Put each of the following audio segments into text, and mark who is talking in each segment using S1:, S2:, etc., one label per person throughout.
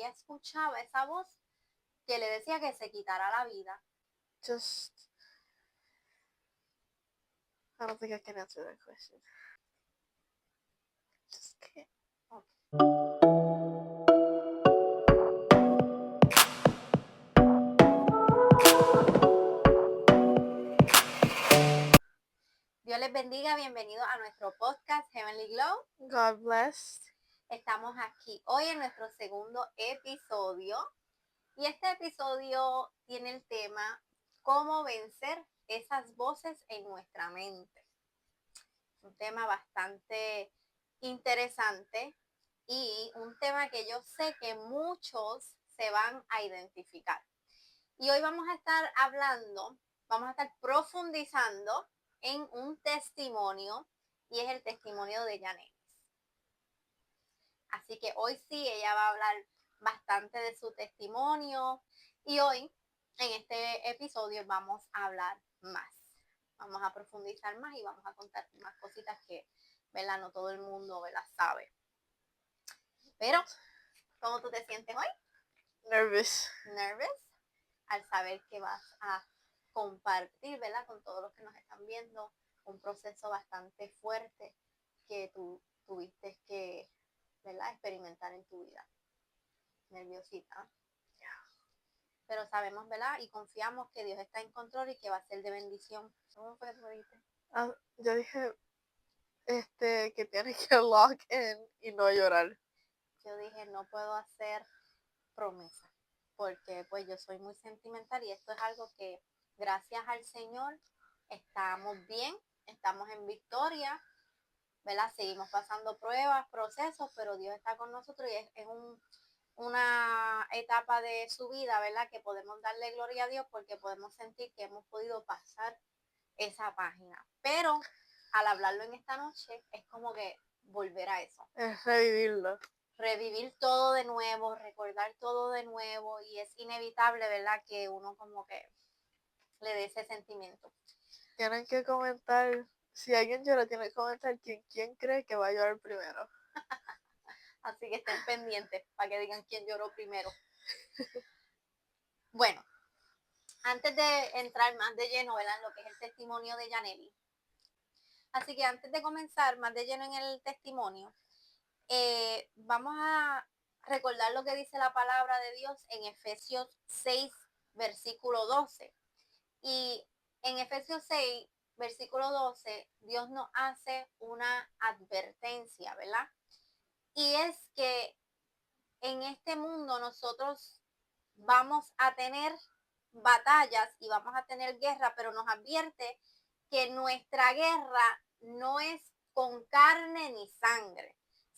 S1: ella escuchaba esa voz que le decía que se quitara la vida.
S2: I don't think I can answer that question. Just can't.
S1: Dios les bendiga, bienvenidos a nuestro podcast Heavenly Glow.
S2: God bless.
S1: Estamos aquí hoy en nuestro segundo episodio y este episodio tiene el tema cómo vencer esas voces en nuestra mente. Un tema bastante interesante y un tema que yo sé que muchos se van a identificar. Y hoy vamos a estar profundizando en un testimonio y es el testimonio de Yanelis. Así que hoy sí, ella va a hablar bastante de su testimonio y hoy en este episodio vamos a hablar más. Vamos a profundizar más y vamos a contar más cositas que, ¿verdad? No todo el mundo, ¿verdad? Sabe. Pero, ¿cómo tú te sientes hoy?
S2: Nervous.
S1: Nervous al saber que vas a compartir, ¿verdad? Con todos los que nos están viendo, un proceso bastante fuerte que tú tuviste que, ¿verdad? Experimentar en tu vida. Nerviosita. Pero sabemos, ¿verdad? Y confiamos que Dios está en control y que va a ser de bendición. ¿Cómo fue que tú dijiste?
S2: Yo dije que tienes que lock in y no llorar.
S1: Yo dije, no puedo hacer promesa, porque pues yo soy muy sentimental y esto es algo que gracias al Señor estamos bien, estamos en victoria, ¿verdad? Seguimos pasando pruebas, procesos, pero Dios está con nosotros y es una etapa de su vida, ¿verdad? Que podemos darle gloria a Dios porque podemos sentir que hemos podido pasar esa página. Pero al hablarlo en esta noche es como que volver a eso.
S2: Es revivirlo.
S1: Revivir todo de nuevo, recordar todo de nuevo y es inevitable, ¿verdad? Que uno como que le dé ese sentimiento.
S2: Tienen que comentar, si alguien llora, tienen que comentar quién cree que va a llorar primero.
S1: Así que estén pendientes para que digan quién lloró primero. Bueno, antes de entrar más de lleno, ¿verdad? En lo que es el testimonio de Yanelis. Así que antes de comenzar más de lleno en el testimonio, vamos a recordar lo que dice la palabra de Dios en Efesios 6, versículo 12. Y en Efesios 6, versículo 12, Dios nos hace una advertencia, ¿verdad? Y es que en este mundo nosotros vamos a tener batallas y vamos a tener guerra, pero nos advierte que nuestra guerra no es con carne ni sangre,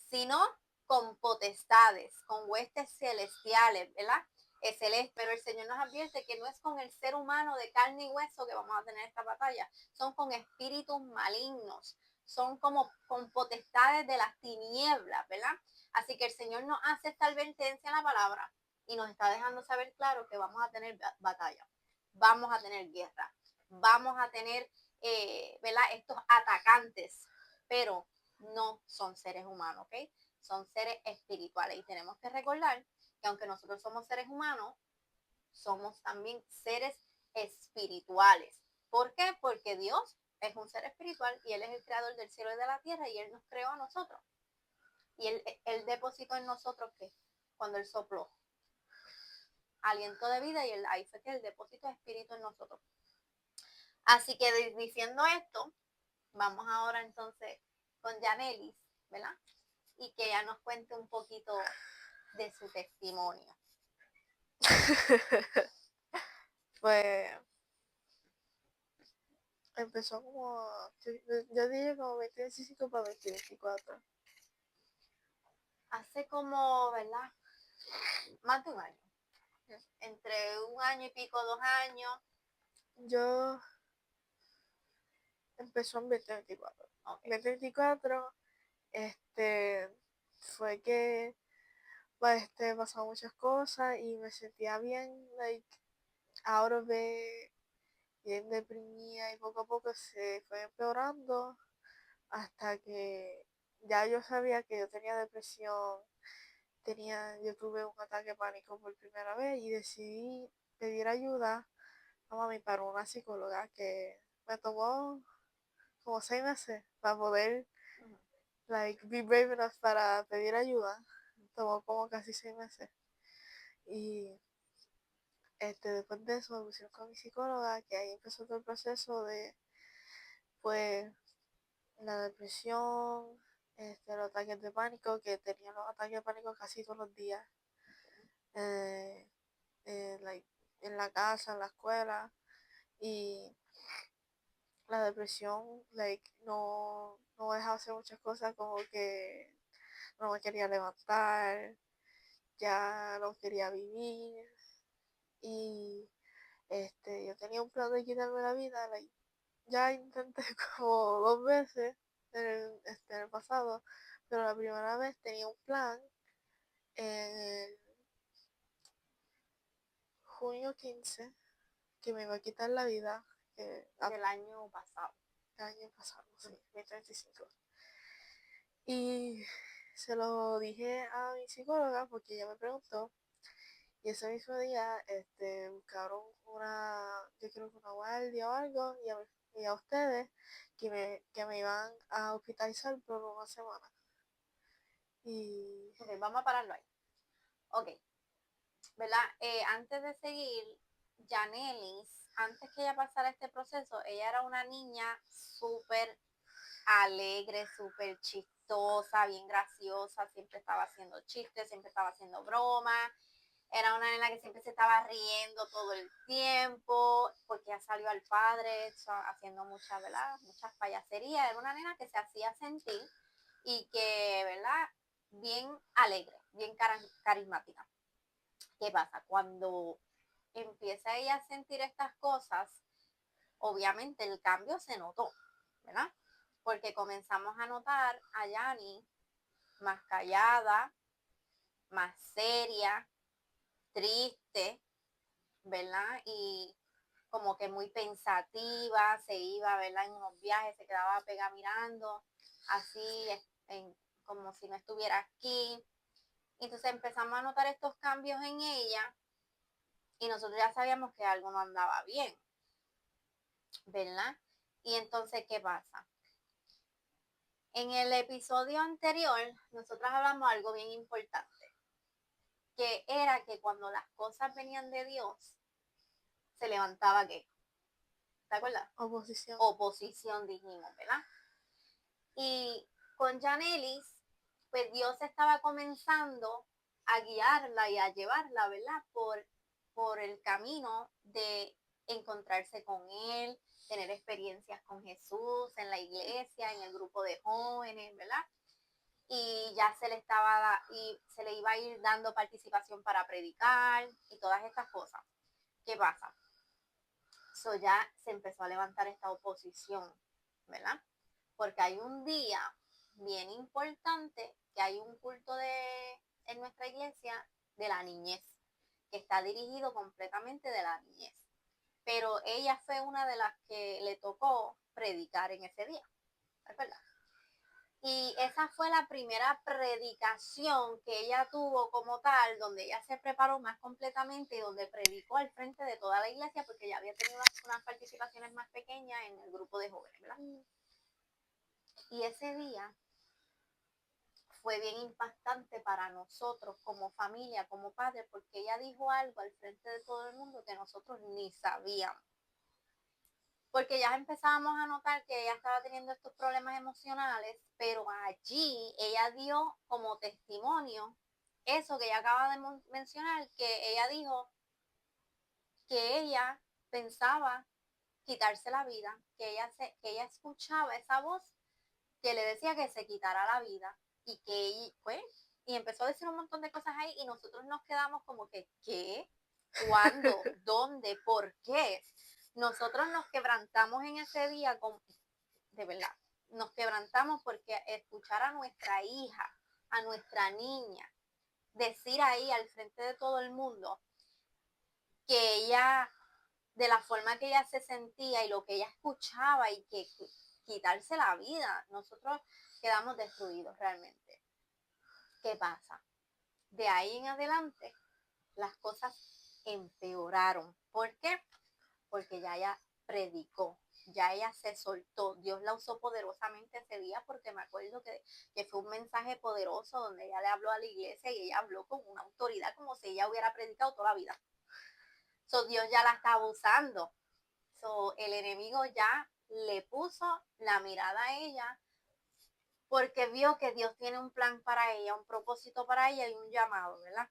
S1: sino con potestades, con huestes celestiales, ¿verdad? Es celeste, pero el Señor nos advierte que no es con el ser humano de carne y hueso que vamos a tener esta batalla, son con espíritus malignos, son como con potestades de las tinieblas, ¿verdad? Así que el Señor nos hace esta advertencia en la palabra y nos está dejando saber claro que vamos a tener batalla, vamos a tener guerra, vamos a tener, ¿verdad? Estos atacantes, pero no son seres humanos, ¿ok? Son seres espirituales y tenemos que recordar que aunque nosotros somos seres humanos, somos también seres espirituales. ¿Por qué? Porque Dios es un ser espiritual y Él es el creador del cielo y de la tierra y Él nos creó a nosotros. Y Él depositó en nosotros que cuando Él sopló aliento de vida y ahí fue que Él depositó espíritu en nosotros. Así que diciendo esto, vamos ahora entonces con Yanelis, ¿verdad? Y que ella nos cuente un poquito de su testimonio.
S2: Pues empezó como, yo diría como 2025 para 2024.
S1: Hace como, ¿verdad? Más de un año. Entre un año y pico, 2 años.
S2: Yo empezó en 2024.
S1: Okay.
S2: 2024, fue que pasaron muchas cosas y me sentía bien, like, out of it, bien deprimida y poco a poco se fue empeorando hasta que ya yo sabía que yo tenía depresión, yo tuve un ataque de pánico por primera vez y decidí pedir ayuda a mami para una psicóloga que me tomó como 6 meses para poder, like, be brave enough para pedir ayuda. Tomó como casi 6 meses. Y después de eso me pusieron con mi psicóloga, que ahí empezó todo el proceso de, pues, la depresión, los ataques de pánico, que tenía los ataques de pánico casi todos los días. Eh, like, en la casa, en la escuela. Y la depresión, like, no me dejaba hacer muchas cosas, como que no me quería levantar, ya no quería vivir. Y yo tenía un plan de quitarme la vida, like, ya intenté como 2 veces en el pasado, pero la primera vez tenía un plan en el junio 15 que me iba a quitar la vida
S1: Del año pasado.
S2: el año pasado, sí, 2035. Y se lo dije a mi psicóloga porque ella me preguntó. Y ese mismo día buscaron yo creo que una guardia o algo, y a ustedes que me iban a hospitalizar por una semana. Y
S1: Ok, vamos a pararlo ahí. Ok, ¿verdad? Antes de seguir, Janelis, antes que ella pasara este proceso, ella era una niña súper alegre, súper chistosa, bien graciosa, siempre estaba haciendo chistes, siempre estaba haciendo bromas. Era una nena que siempre se estaba riendo todo el tiempo, porque ya salió al padre haciendo muchas, ¿verdad? Muchas payaserías. Era una nena que se hacía sentir y que, ¿verdad? Bien alegre, bien carismática. ¿Qué pasa? Cuando empieza ella a sentir estas cosas, obviamente el cambio se notó, ¿verdad? Porque comenzamos a notar a Yani más callada, más seria, triste, ¿verdad? Y como que muy pensativa, se iba, ¿verdad? En unos viajes, se quedaba pegada mirando, así, como si no estuviera aquí. Entonces empezamos a notar estos cambios en ella y nosotros ya sabíamos que algo no andaba bien, ¿verdad? Y entonces, ¿qué pasa? En el episodio anterior, nosotros hablamos algo bien importante, que era que cuando las cosas venían de Dios, se levantaba ¿qué? ¿Te acuerdas?
S2: oposición.
S1: Oposición, dijimos, ¿verdad? Y con Janelis, pues Dios estaba comenzando a guiarla y a llevarla, ¿verdad? Por el camino de encontrarse con Él, tener experiencias con Jesús en la iglesia, en el grupo de jóvenes, ¿verdad? Y ya se le iba a ir dando participación para predicar y todas estas cosas. ¿Qué pasa? So ya se empezó a levantar esta oposición, ¿verdad? Porque hay un día bien importante que hay un culto en nuestra iglesia de la niñez, que está dirigido completamente de la niñez. Pero ella fue una de las que le tocó predicar en ese día, ¿recuerdas? Y esa fue la primera predicación que ella tuvo como tal, donde ella se preparó más completamente y donde predicó al frente de toda la iglesia, porque ya había tenido unas participaciones más pequeñas en el grupo de jóvenes, ¿verdad? Y ese día fue bien impactante para nosotros como familia, como padres, porque ella dijo algo al frente de todo el mundo que nosotros ni sabíamos. Porque ya empezábamos a notar que ella estaba teniendo estos problemas emocionales, pero allí ella dio como testimonio eso que ella acaba de mencionar, que ella dijo que ella pensaba quitarse la vida, que ella escuchaba esa voz que le decía que se quitara la vida y que pues, y empezó a decir un montón de cosas ahí y nosotros nos quedamos como que, ¿qué? ¿Cuándo? ¿Dónde? ¿Por qué? Nosotros nos quebrantamos en ese día, de verdad, nos quebrantamos porque escuchar a nuestra hija, a nuestra niña, decir ahí al frente de todo el mundo que ella, de la forma que ella se sentía y lo que ella escuchaba y que quitarse la vida, nosotros quedamos destruidos realmente. ¿Qué pasa? De ahí en adelante, las cosas empeoraron. ¿Por qué? Porque ya ella predicó, ya ella se soltó. Dios la usó poderosamente ese día porque me acuerdo que fue un mensaje poderoso donde ella le habló a la iglesia y ella habló con una autoridad como si ella hubiera predicado toda la vida. So, Dios ya la estaba usando. So, el enemigo ya le puso la mirada a ella porque vio que Dios tiene un plan para ella, un propósito para ella y un llamado, ¿verdad?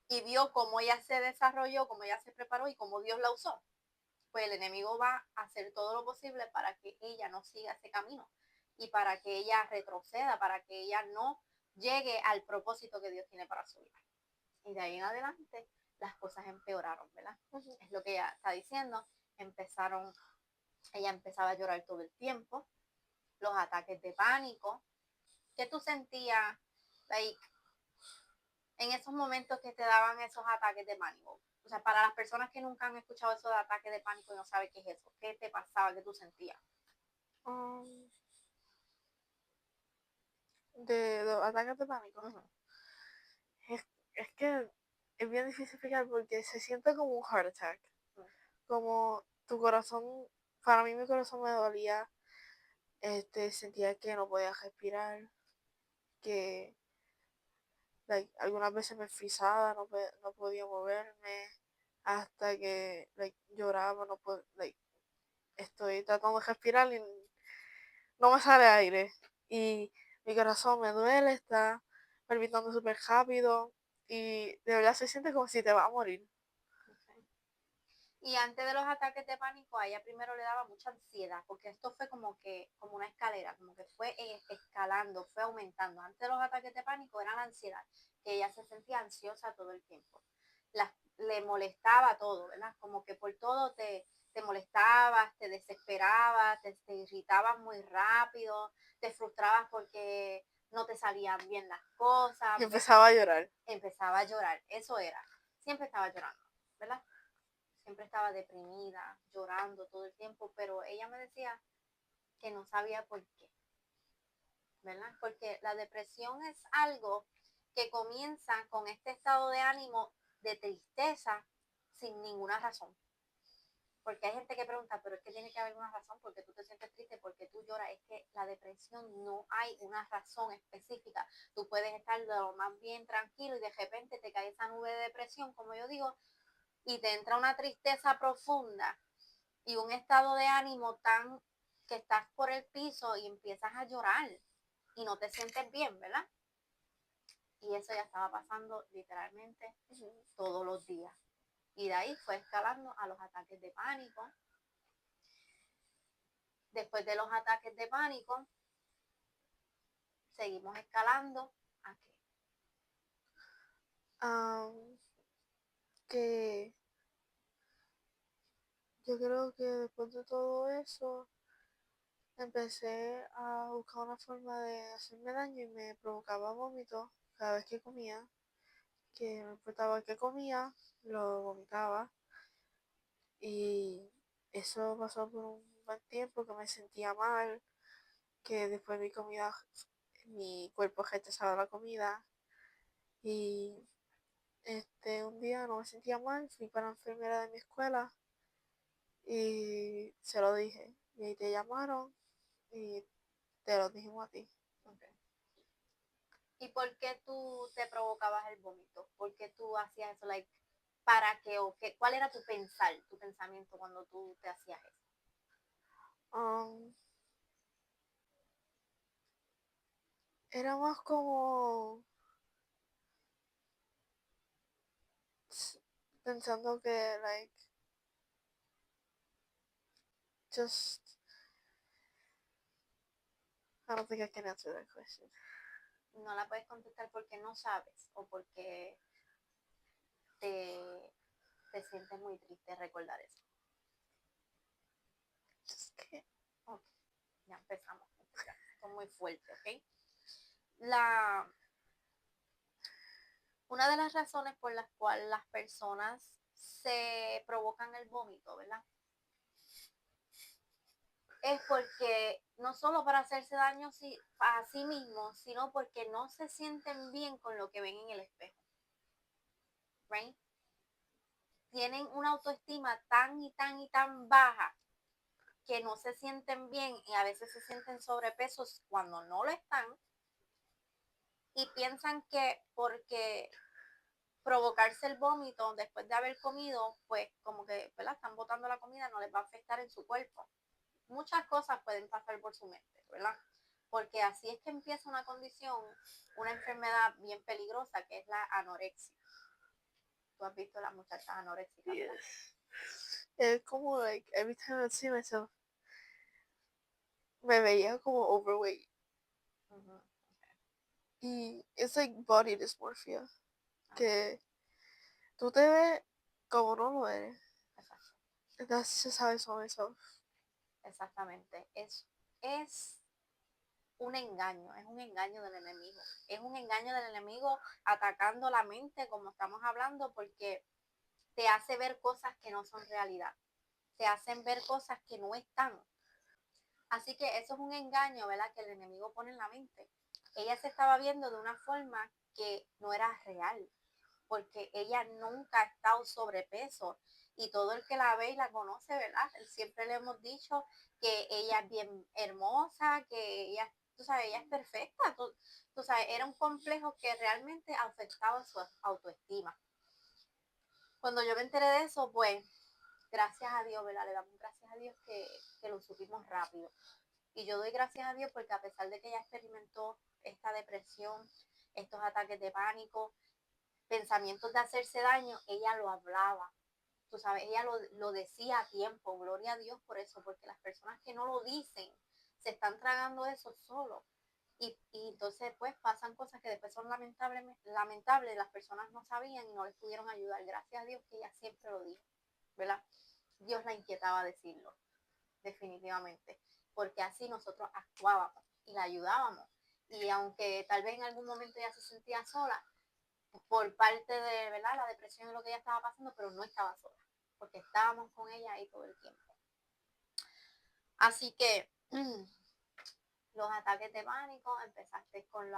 S1: Y vio cómo ella se desarrolló, cómo ella se preparó y cómo Dios la usó. Pues el enemigo va a hacer todo lo posible para que ella no siga ese camino y para que ella retroceda, para que ella no llegue al propósito que Dios tiene para su vida. Y de ahí en adelante las cosas empeoraron, ¿verdad? Es lo que ella está diciendo. Ella empezaba a llorar todo el tiempo, los ataques de pánico. ¿Qué tú sentías, like, en esos momentos que te daban esos ataques de pánico? O sea, para las personas que nunca han escuchado eso de ataques de pánico y no saben qué es eso, ¿qué te pasaba, qué tú sentías?
S2: Um, de los ataques de pánico.
S1: Uh -huh.
S2: Es que es bien difícil explicar porque se siente como un heart attack. Como tu corazón, para mí mi corazón me dolía, sentía que no podía respirar, que like, algunas veces me frisaba, no podía moverme, hasta que like, lloraba, like, estoy tratando de respirar y no me sale aire. Y mi corazón me duele, está palpitando súper rápido y de verdad se siente como si te va a morir.
S1: Okay. Y antes de los ataques de pánico, a ella primero le daba mucha ansiedad, porque esto fue como una escalera, como que fue escalando, fue aumentando. Antes de los ataques de pánico era la ansiedad, que ella se sentía ansiosa todo el tiempo. Le molestaba todo, ¿verdad? Como que por todo te molestabas, te desesperabas, te irritabas muy rápido, te frustrabas porque no te salían bien las cosas.
S2: Y empezaba a llorar.
S1: Empezaba a llorar, eso era. Siempre estaba llorando, ¿verdad? Siempre estaba deprimida, llorando todo el tiempo, pero ella me decía que no sabía por qué, ¿verdad? Porque la depresión es algo que comienza con este estado de ánimo de tristeza sin ninguna razón. Porque hay gente que pregunta, pero es que tiene que haber una razón, porque tú te sientes triste, porque tú lloras. Es que la depresión no hay una razón específica. Tú puedes estar de lo más bien tranquilo y de repente te cae esa nube de depresión, como yo digo, y te entra una tristeza profunda y un estado de ánimo tan que estás por el piso y empiezas a llorar y no te sientes bien, ¿verdad? Y eso ya estaba pasando literalmente todos los días. Y de ahí fue escalando a los ataques de pánico. Después de los ataques de pánico, seguimos escalando a qué?
S2: Que yo creo que después de todo eso empecé a buscar una forma de hacerme daño y me provocaba vómitos cada vez que comía, que no importaba qué comía, lo vomitaba y eso pasó por un buen tiempo que me sentía mal, que después mi cuerpo rechazaba la comida y un día no me sentía mal, fui para la enfermera de mi escuela y se lo dije y ahí te llamaron y te lo dijimos a ti.
S1: Okay. ¿Y por qué tú te provocabas el vómito? ¿Por qué tú hacías eso? Like, ¿para qué o qué? ¿Cuál era tu pensamiento cuando tú te hacías eso?
S2: Um, Era más como pensando que, like, just, I don't think I can answer that question.
S1: No la puedes contestar porque no sabes o porque te, te sientes muy triste recordar eso.
S2: Just can't.
S1: Ok, ya empezamos. Ya, esto es muy fuerte, ¿ok? La, una de las razones por las cuales las personas se provocan el vómito, ¿verdad? es porque no solo para hacerse daño a sí mismos, sino porque no se sienten bien con lo que ven en el espejo. Right? Tienen una autoestima tan y tan y tan baja que no se sienten bien y a veces se sienten sobrepesos cuando no lo están y piensan que porque provocarse el vómito después de haber comido, pues como que, ¿verdad? Están botando la comida, no les va a afectar en su cuerpo. Muchas cosas pueden pasar por su mente, ¿verdad? Porque así es que empieza una condición, una enfermedad bien peligrosa que es la anorexia. Tú has visto las muchachas anoréxicas, ¿verdad?
S2: Yes. Es como, like, every time I see myself, me veía como overweight.
S1: Uh-huh.
S2: Y it's like body dysmorphia.
S1: Ajá.
S2: Que tú te ves como no lo eres.
S1: Exacto.
S2: That's just how I saw myself.
S1: Exactamente. Es un engaño del enemigo. Es un engaño del enemigo atacando la mente, como estamos hablando, porque te hace ver cosas que no son realidad. Te hacen ver cosas que no están. Así que eso es un engaño, ¿verdad? Que el enemigo pone en la mente. Ella se estaba viendo de una forma que no era real, porque ella nunca ha estado sobrepeso y todo el que la ve y la conoce, ¿verdad? Siempre le hemos dicho que ella es bien hermosa, que ella, tú sabes, ella es perfecta, tú sabes, era un complejo que realmente afectaba su autoestima. Cuando yo me enteré de eso, pues, gracias a Dios, ¿verdad? Le damos gracias a Dios que lo supimos rápido. Y yo doy gracias a Dios porque a pesar de que ella experimentó esta depresión, estos ataques de pánico, pensamientos de hacerse daño, ella lo hablaba. Tú sabes, ella lo decía a tiempo, gloria a Dios por eso, porque las personas que no lo dicen se están tragando eso solo. Y entonces pues pasan cosas que después son lamentables, las personas no sabían y no les pudieron ayudar. Gracias a Dios que ella siempre lo dijo, ¿verdad? Dios la inquietaba a decirlo, definitivamente, porque así nosotros actuábamos y la ayudábamos. Y aunque tal vez en algún momento ella se sentía sola, por parte de, ¿verdad? La depresión y lo que ella estaba pasando, pero no estaba sola, porque estábamos con ella ahí todo el tiempo. Así que los ataques de pánico, empezaste con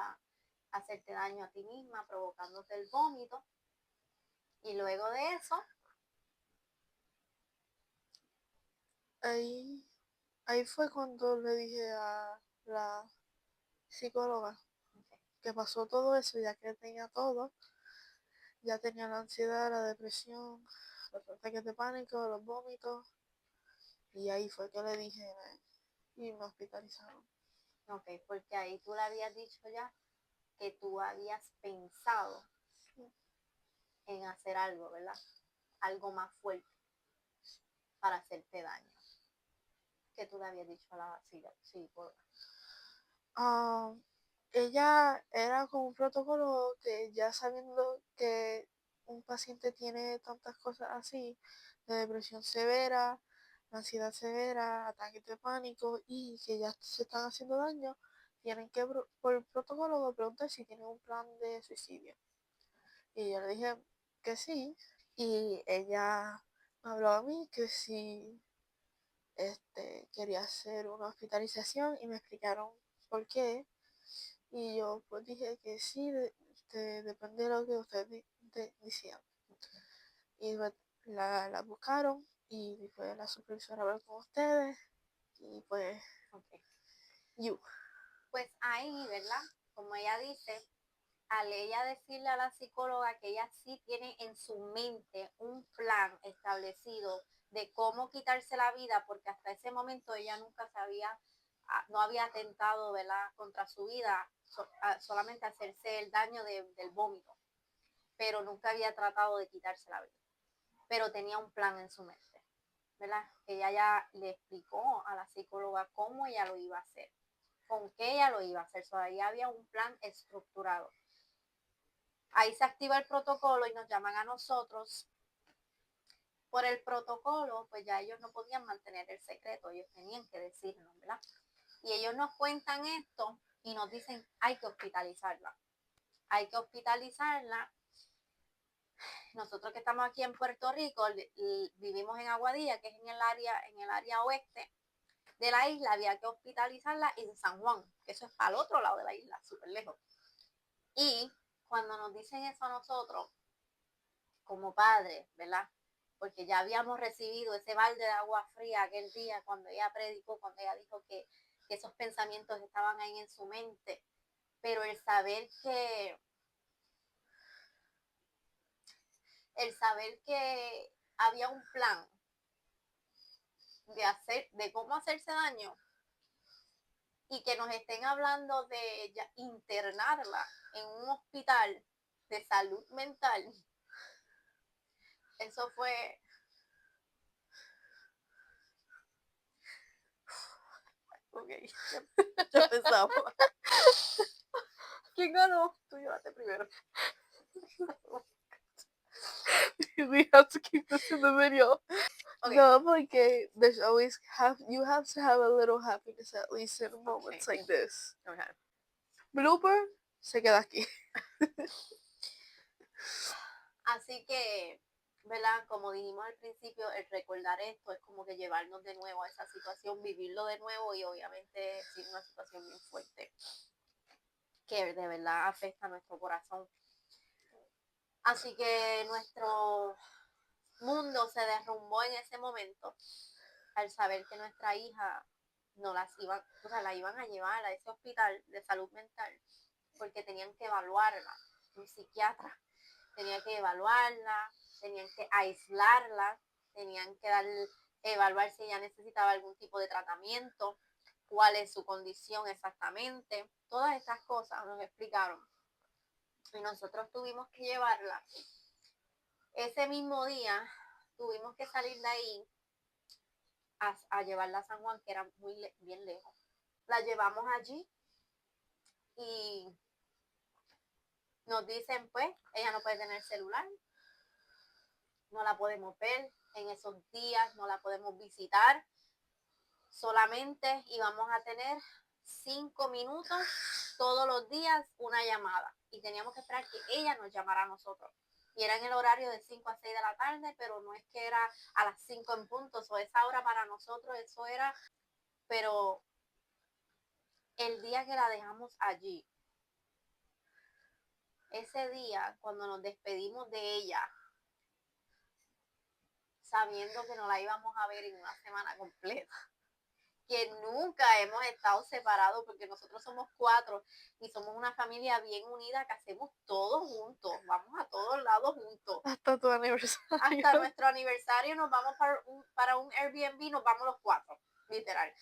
S1: hacerte daño a ti misma, provocándote el vómito, y luego de eso,
S2: Ahí fue cuando le dije a la psicóloga
S1: okay,
S2: que pasó todo eso, ya que tenía todo, ya tenía la ansiedad, la depresión, los ataques de pánico, los vómitos, y ahí fue que le dije y me hospitalizaron.
S1: ok, porque ahí tú le habías dicho ya que tú habías pensado en hacer algo, ¿verdad? Algo más fuerte para hacerte daño. Que tú le habías dicho a la psicóloga.
S2: Ella era como un protocolo que ya sabiendo que un paciente tiene tantas cosas así, de depresión severa, ansiedad severa, ataques de pánico y que ya se están haciendo daño, tienen que por protocolo preguntar si tienen un plan de suicidio. Y yo le dije que sí, y ella me habló a mí que si quería hacer una hospitalización y me explicaron por qué. Y yo pues dije que sí, depende de lo que ustedes decían. Y la buscaron y después la supervisora habló con ustedes y pues,
S1: Okay.
S2: you.
S1: Pues ahí, ¿verdad? Como ella dice, al ella decirle a la psicóloga que ella sí tiene en su mente un plan establecido de cómo quitarse la vida, porque hasta ese momento ella nunca no había atentado, ¿verdad?, contra su vida, solamente hacerse el daño del vómito, pero nunca había tratado de quitarse la vida, pero tenía un plan en su mente, ¿verdad? Ella ya le explicó a la psicóloga cómo ella lo iba a hacer, con qué ella lo iba a hacer, todavía había un plan estructurado. Ahí se activa el protocolo y nos llaman a nosotros. Por el protocolo, pues ya ellos no podían mantener el secreto, ellos tenían que decirnos, ¿verdad? Y ellos nos cuentan esto y nos dicen, hay que hospitalizarla. Hay que hospitalizarla. Nosotros que estamos aquí en Puerto Rico, vivimos en Aguadilla, que es en el área oeste, de la isla, había que hospitalizarla en San Juan, que eso es para el otro lado de la isla, súper lejos. Y cuando nos dicen eso a nosotros, como padres, ¿verdad? Porque ya habíamos recibido ese balde de agua fría aquel día cuando ella predicó, cuando ella dijo que esos pensamientos estaban ahí en su mente, pero el saber que había un plan de cómo hacerse daño y que nos estén hablando de internarla en un hospital de salud mental, eso fue... Ok, ya empezamos. ¿Quién ganó? Tú lloraste primero.
S2: We have to keep this in the video.
S1: Okay.
S2: No, porque there's always you have to have a little happiness at least in moments like this.
S1: Okay.
S2: Blooper se queda aquí.
S1: Así que, ¿verdad? Como dijimos al principio, el recordar esto es como que llevarnos de nuevo a esa situación, vivirlo de nuevo y obviamente es una situación bien fuerte que de verdad afecta a nuestro corazón. Así que nuestro mundo se derrumbó en ese momento al saber que nuestra hija la iban a llevar a ese hospital de salud mental porque tenían que evaluarla, un psiquiatra tenía que evaluarla, tenían que aislarla, tenían que evaluar si ella necesitaba algún tipo de tratamiento, cuál es su condición exactamente, todas estas cosas nos explicaron. Y nosotros tuvimos que llevarla. Ese mismo día tuvimos que salir de ahí a llevarla a San Juan, que era bien lejos. La llevamos allí y nos dicen, pues, ella no puede tener celular, no la podemos ver en esos días, no la podemos visitar, solamente íbamos a tener 5 minutos todos los días una llamada y teníamos que esperar que ella nos llamara a nosotros. Y era en el horario de 5 a 6 de la tarde, pero no es que era a las 5 en punto, o esa hora para nosotros, eso era, pero el día que la dejamos allí, ese día cuando nos despedimos de ella, sabiendo que no la íbamos a ver en una semana completa, que nunca hemos estado separados porque nosotros somos 4 y somos una familia bien unida que hacemos todo juntos, vamos a todos lados juntos.
S2: Hasta tu aniversario.
S1: Hasta nuestro aniversario nos vamos para un Airbnb, nos vamos los 4, literal.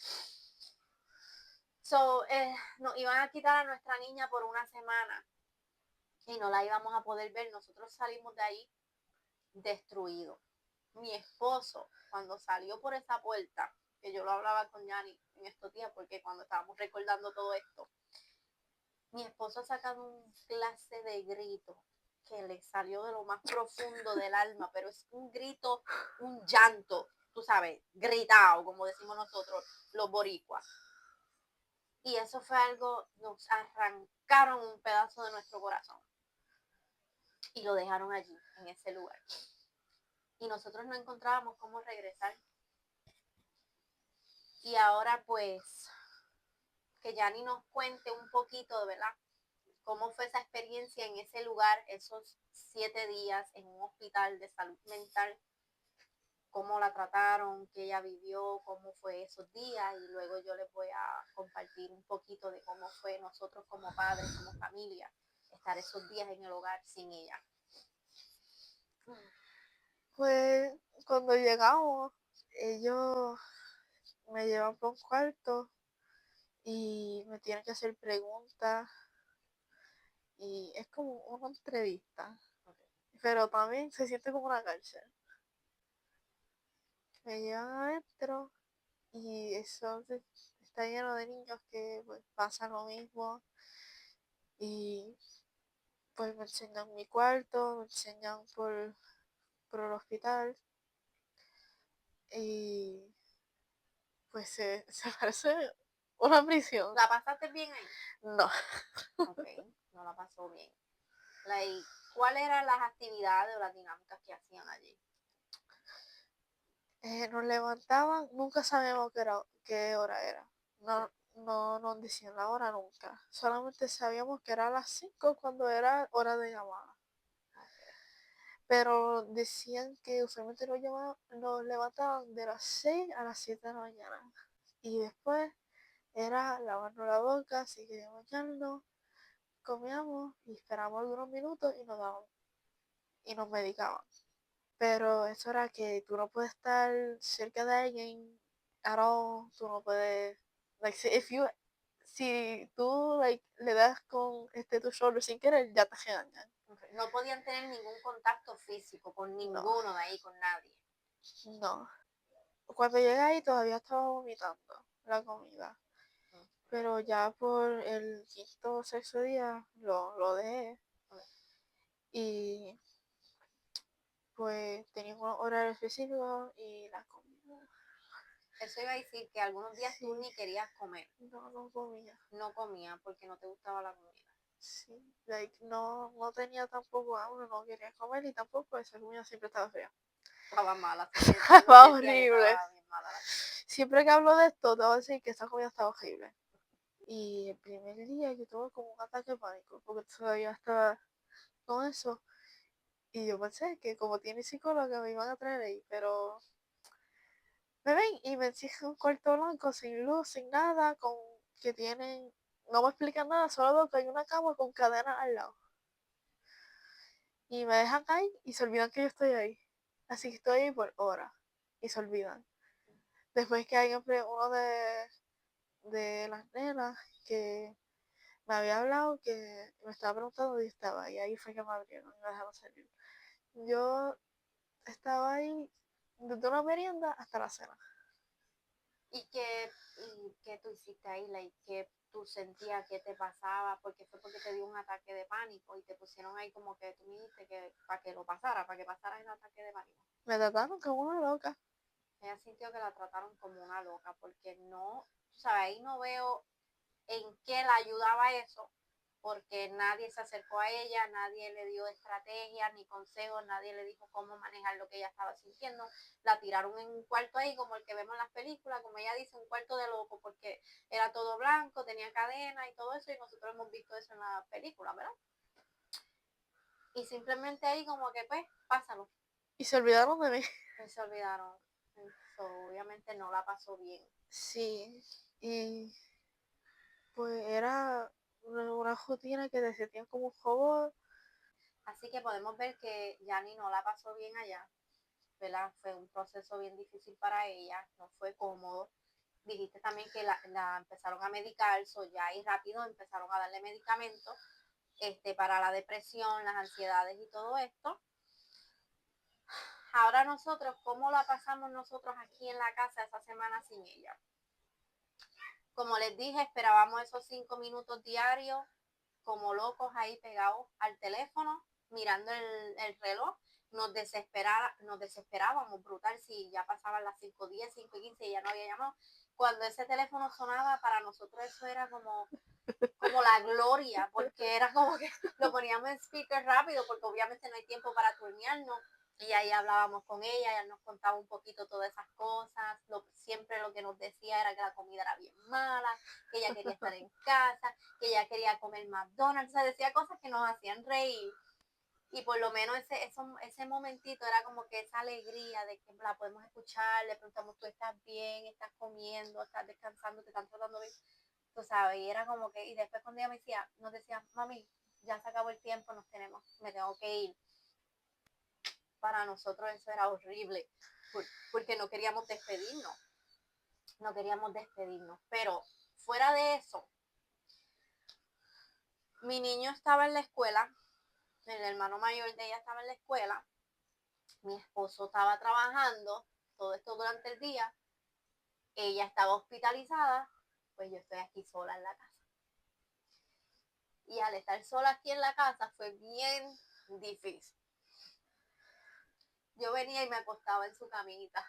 S1: Nos iban a quitar a nuestra niña por una semana y no la íbamos a poder ver. Nosotros salimos de ahí destruidos. Mi esposo, cuando salió por esa puerta, que yo lo hablaba con Yanni en estos días, porque cuando estábamos recordando todo esto, mi esposo ha sacado un clase de grito que le salió de lo más profundo del alma, pero es un grito, un llanto, tú sabes, gritado, como decimos nosotros, los boricuas. Y eso fue algo, nos arrancaron un pedazo de nuestro corazón y lo dejaron allí, en ese lugar. Y nosotros no encontrábamos cómo regresar. Y ahora pues, que Yanni nos cuente un poquito, ¿verdad? Cómo fue esa experiencia en ese lugar, esos 7 días en un hospital de salud mental, cómo la trataron, qué ella vivió, cómo fue esos días, y luego yo les voy a compartir un poquito de cómo fue nosotros como padres, como familia, estar esos días en el hogar sin ella.
S2: Pues cuando llegamos, ellos me llevan por un cuarto y me tienen que hacer preguntas y es como una entrevista, pero también se siente como una cárcel. Me llevan adentro y eso está lleno de niños que pues, pasan lo mismo y pues me enseñan mi cuarto, me enseñan por el hospital y pues se parece una prisión.
S1: ¿La pasaste bien ahí?
S2: No.
S1: Ok, no la pasó bien. ¿Cuáles eran las actividades o las dinámicas que hacían allí?
S2: Nos levantaban, nunca sabíamos qué hora era. No nos decían la hora nunca. Solamente sabíamos que era a las 5 cuando era hora de llamada. Pero decían que usualmente nos levantaban de las 6 a las 7 de la mañana. Y después era lavarnos la boca, seguir bañarnos, comíamos y esperábamos unos minutos y nos daban y nos medicaban. Pero eso era que tú no puedes estar cerca de alguien at all, tú no puedes, like, si tú like, le das con tu shoulder sin querer, ya te regañan.
S1: No podían tener ningún contacto físico con ninguno de ahí, con nadie.
S2: No. Cuando llegué ahí todavía estaba vomitando la comida. Pero ya por el quinto o sexto día lo dejé. Y pues tenía un horario específico y la comida.
S1: Eso iba a decir que algunos días tú ni querías comer.
S2: No comía.
S1: No comía porque no te gustaba la comida.
S2: Sí, like, no tenía tampoco hambre, no quería comer y tampoco esa comida siempre estaba fea.
S1: Estaba mala.
S2: Estaba horrible.
S1: Estaba bien mala la comida.
S2: Siempre que hablo de esto, te voy a decir que esa comida estaba horrible. Y el primer día yo tuve como un ataque de pánico, porque todavía estaba con eso. Y yo pensé que como tiene psicóloga me iban a traer ahí, pero me ven y me exigen un cuarto blanco sin luz, sin nada, con que tienen, no me explican nada, solo veo que hay una cama con cadena al lado. Y me dejan ahí y se olvidan que yo estoy ahí. Así que estoy ahí por horas y se olvidan. Después que hay uno de las nenas que me había hablado, que me estaba preguntando dónde estaba y ahí fue que me abrieron y me dejaron salir. Yo estaba ahí desde una merienda hasta la cena.
S1: ¿Y qué tú hiciste ahí? Like, ¿qué tú sentías que te pasaba? Porque fue porque te dio un ataque de pánico y te pusieron ahí como que tú me dijiste que para que para que pasara el ataque de pánico.
S2: Me trataron como una loca.
S1: Ella sintió que la trataron como una loca porque no, tú sabes, ahí no veo en qué la ayudaba eso, porque nadie se acercó a ella, nadie le dio estrategias ni consejos, nadie le dijo cómo manejar lo que ella estaba sintiendo. La tiraron en un cuarto ahí, como el que vemos en las películas, como ella dice, un cuarto de loco, porque era todo blanco, tenía cadena y todo eso, y nosotros hemos visto eso en la película, ¿verdad? Y simplemente ahí como que, pues, pásalo.
S2: Y se olvidaron de mí.
S1: Y se olvidaron. So, obviamente no la pasó bien.
S2: Sí, y pues era una rutina que te sentían como un robot.
S1: Así que podemos ver que Yani no la pasó bien allá, ¿verdad? Fue un proceso bien difícil para ella, no fue cómodo. Dijiste también que la empezaron a medicar, ya ahí rápido empezaron a darle medicamentos para la depresión, las ansiedades y todo esto. Ahora nosotros, ¿cómo la pasamos nosotros aquí en la casa esa semana sin ella? Como les dije, esperábamos esos 5 minutos diarios, como locos ahí pegados al teléfono, mirando el reloj. Nos desesperábamos brutal si ya pasaban las 5:10, 5:15 y ya no había llamado. Cuando ese teléfono sonaba, para nosotros eso era como la gloria, porque era como que lo poníamos en speaker rápido, porque obviamente no hay tiempo para turnearnos. Y ahí hablábamos con ella nos contaba un poquito todas esas cosas. Siempre lo que nos decía era que la comida era bien mala, que ella quería estar en casa, que ella quería comer McDonald's. O sea, decía cosas que nos hacían reír. Y por lo menos ese momentito era como que esa alegría de que la podemos escuchar, le preguntamos, ¿tú estás bien? ¿Estás comiendo? ¿Estás descansando? ¿Te están tratando bien? Tú sabes, y era como que, y después cuando ella nos decía, mami, ya se acabó el tiempo, me tengo que ir. Para nosotros eso era horrible, porque no queríamos despedirnos, pero fuera de eso, mi niño estaba en la escuela, el hermano mayor de ella estaba en la escuela, mi esposo estaba trabajando, todo esto durante el día, ella estaba hospitalizada, pues yo estoy aquí sola en la casa. Y al estar sola aquí en la casa fue bien difícil. Yo venía y me acostaba en su camita.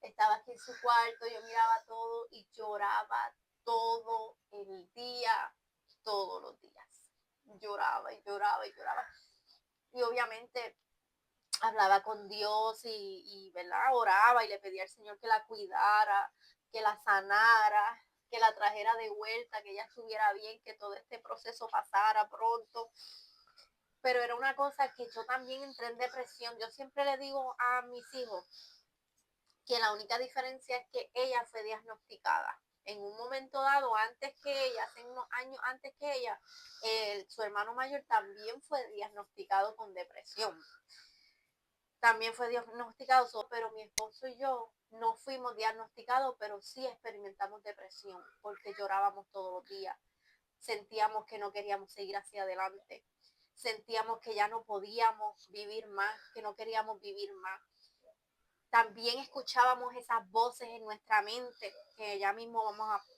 S1: Estaba aquí en su cuarto, yo miraba todo y lloraba todo el día, todos los días. Lloraba y lloraba y lloraba. Y obviamente hablaba con Dios y ¿verdad? Oraba y le pedía al Señor que la cuidara, que la sanara, que la trajera de vuelta, que ella estuviera bien, que todo este proceso pasara pronto. Pero era una cosa que yo también entré en depresión. Yo siempre le digo a mis hijos que la única diferencia es que ella fue diagnosticada en un momento dado antes que ella, hace unos años antes que ella, su hermano mayor también fue diagnosticado con depresión. También fue diagnosticado, pero mi esposo y yo no fuimos diagnosticados, pero sí experimentamos depresión porque llorábamos todos los días. Sentíamos que no queríamos seguir hacia adelante. Sentíamos que ya no podíamos vivir más, que no queríamos vivir más. También escuchábamos esas voces en nuestra mente, que ya mismo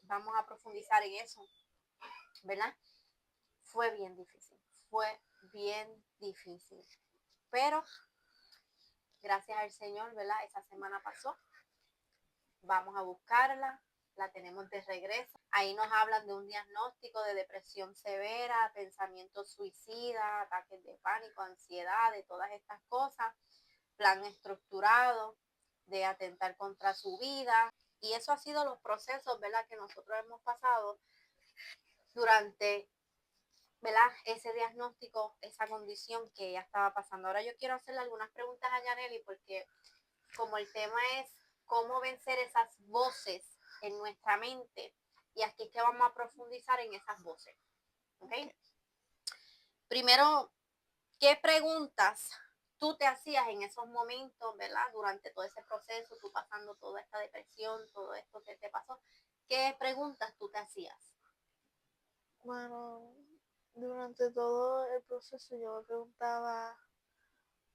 S1: vamos a profundizar en eso, ¿verdad? Fue bien difícil. Pero gracias al Señor, ¿verdad? Esa semana pasó. Vamos a buscarla, la tenemos de regreso. Ahí nos hablan de un diagnóstico de depresión severa, pensamientos suicidas, ataques de pánico, ansiedad, de todas estas cosas, plan estructurado de atentar contra su vida. Y eso ha sido los procesos, ¿verdad?, que nosotros hemos pasado durante, ¿verdad?, ese diagnóstico, esa condición que ella estaba pasando. Ahora yo quiero hacerle algunas preguntas a Yaneli porque como el tema es cómo vencer esas voces en nuestra mente, y aquí es que vamos a profundizar en esas voces. ¿Ok? Primero, ¿qué preguntas tú te hacías en esos momentos, ¿verdad? Durante todo ese proceso, tú pasando toda esta depresión, todo esto que te pasó, ¿qué preguntas tú te hacías?
S2: Bueno, durante todo el proceso yo me preguntaba,